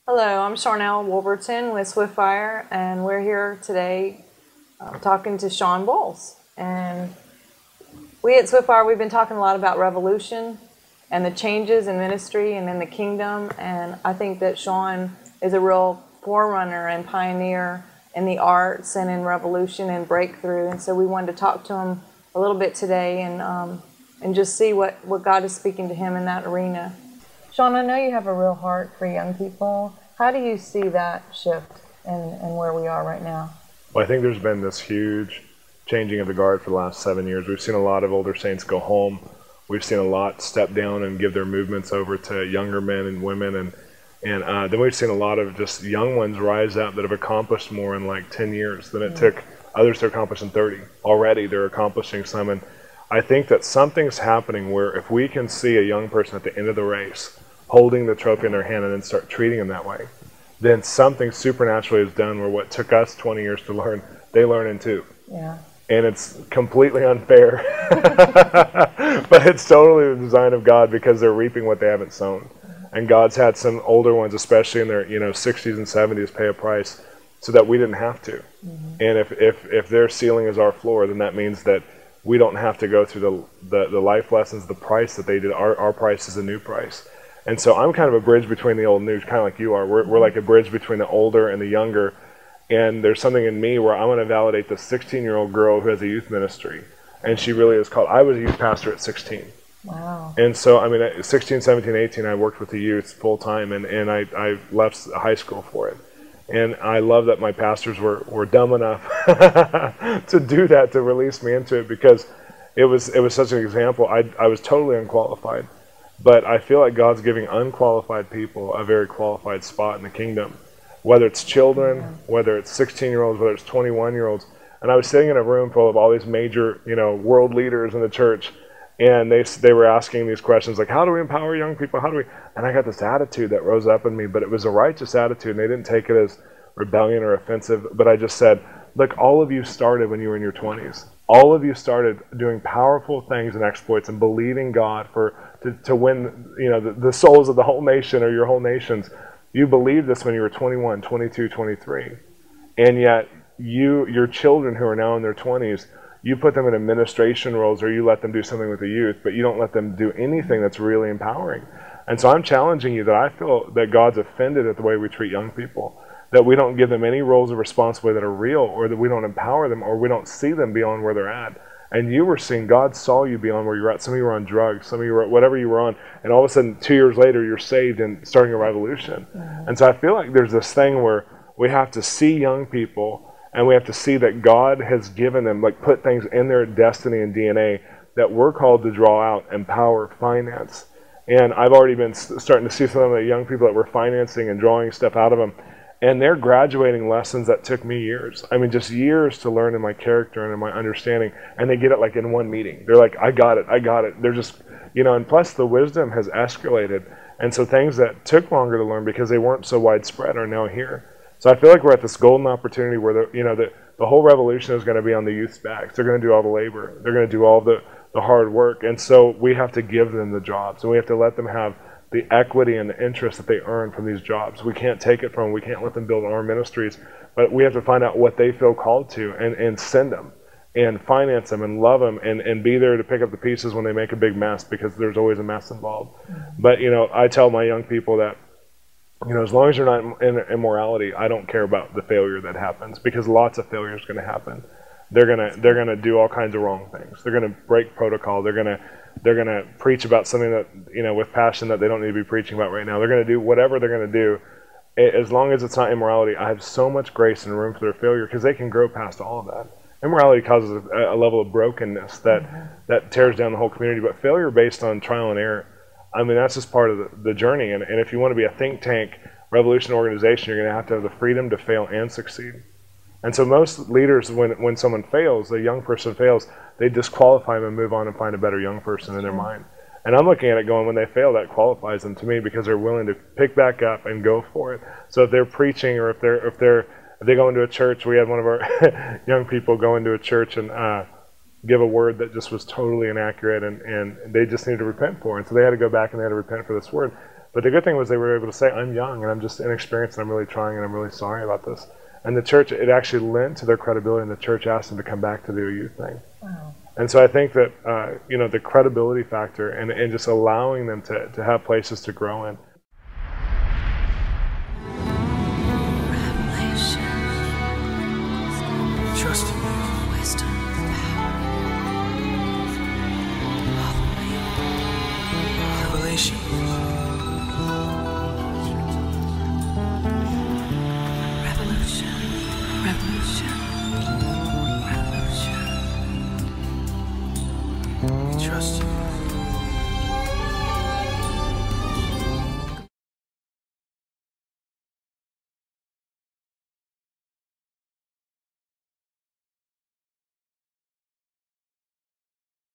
Hello, I'm Sharnael Wolverton with Swiftfire, and we're here today talking to Shawn Bolz. And we at Swiftfire, we've been talking a lot about revolution and the changes in ministry and in the kingdom. And I think that Shawn is a real forerunner and pioneer in the arts and in revolution and breakthrough. And so we wanted to talk to him a little bit today and just see what God is speaking to him in that arena. Shawn, I know you have a real heart for young people. How do you see that shift and where we are right now? Well, I think there's been this huge changing of the guard for the last 7 years. We've seen a lot of older saints go home. We've seen a lot step down and give their movements over to younger men and women. And then we've seen a lot of just young ones rise up that have accomplished more in like 10 years than it took others to accomplish in 30. Already they're accomplishing some. And I think that something's happening where if we can see a young person at the end of the race holding the trophy in their hand and then start treating them that way, then something supernaturally is done where what took us 20 years to learn, they learn in 2. Yeah. And it's completely unfair, but it's totally the design of God because they're reaping what they haven't sown. And God's had some older ones, especially in their 60s and 70s, pay a price so that we didn't have to. And if their ceiling is our floor, then that means that we don't have to go through the life lessons, the price that they did. Our price is a new price. And so I'm kind of a bridge between the old and new, kind of like you are. We're like a bridge between the older and the younger. And there's something in me where I want to validate the 16-year-old girl who has a youth ministry. And she really is called. I was a youth pastor at 16. Wow. And so, I mean, at 16, 17, 18, I worked with the youth full time, and I left high school for it. And I love that my pastors were dumb enough to do that, to release me into it, because it was such an example. I was totally unqualified. But I feel like God's giving unqualified people a very qualified spot in the kingdom, whether it's children, whether it's 16-year-olds, whether it's 21-year-olds. And I was sitting in a room full of all these major, world leaders in the church, and they were asking these questions like, how do we empower young people? How do we? And I got this attitude that rose up in me, but it was a righteous attitude, and they didn't take it as rebellion or offensive. But I just said, look, all of you started when you were in your 20s. All of you started doing powerful things and exploits and believing God to win, the souls of the whole nation or your whole nations. You believed this when you were 21, 22, 23. And yet your children who are now in their 20s, you put them in administration roles or you let them do something with the youth, but you don't let them do anything that's really empowering. And so I'm challenging you that I feel that God's offended at the way we treat young people, that we don't give them any roles of responsibility that are real, or that we don't empower them, or we don't see them beyond where they're at. And you were seeing, God saw you beyond where you're at. Some of you were on drugs, some of you were whatever you were on, and all of a sudden 2 years later you're saved and starting a revolution. And so I feel like there's this thing where we have to see young people, and we have to see that God has given them, like put things in their destiny and DNA that we're called to draw out, empower, finance. And I've already been starting to see some of the young people that we're financing and drawing stuff out of them. And they're graduating lessons that took me years. I mean, just years to learn in my character and in my understanding. And they get it like in one meeting. They're like, I got it. They're just, and plus the wisdom has escalated. And so things that took longer to learn because they weren't so widespread are now here. So I feel like we're at this golden opportunity where the whole revolution is going to be on the youth's backs. They're going to do all the labor. They're going to do all the hard work. And so we have to give them the jobs. And we have to let them have the equity and the interest that they earn from these jobs. We can't take it from them. We can't let them build our ministries, but we have to find out what they feel called to and send them and finance them and love them and be there to pick up the pieces when they make a big mess, because there's always a mess involved. But, I tell my young people that, as long as you're not in immorality, I don't care about the failure that happens, because lots of failure is going to happen. They're gonna do all kinds of wrong things. They're gonna break protocol. They're gonna preach about something that with passion that they don't need to be preaching about right now. They're gonna do whatever they're gonna do, as long as it's not immorality. I have so much grace and room for their failure, because they can grow past all of that. Immorality causes a level of brokenness that tears down the whole community. But failure based on trial and error, I mean, that's just part of the journey. And if you want to be a think tank revolution organization, you're gonna have the freedom to fail and succeed. And so most leaders, when someone fails, a young person fails, they disqualify them and move on and find a better young person in their mind. And I'm looking at it going, when they fail, that qualifies them to me, because they're willing to pick back up and go for it. So if they're preaching, or if they go into a church, we had one of our young people go into a church and give a word that just was totally inaccurate, and they just needed to repent for it. And so they had to go back and they had to repent for this word. But the good thing was they were able to say, I'm young and I'm just inexperienced and I'm really trying and I'm really sorry about this. And the church, it actually lent to their credibility, and the church asked them to come back to do a youth thing. Wow. And so I think that, the credibility factor and just allowing them to have places to grow in. Trust in me. Wisdom. Revelation.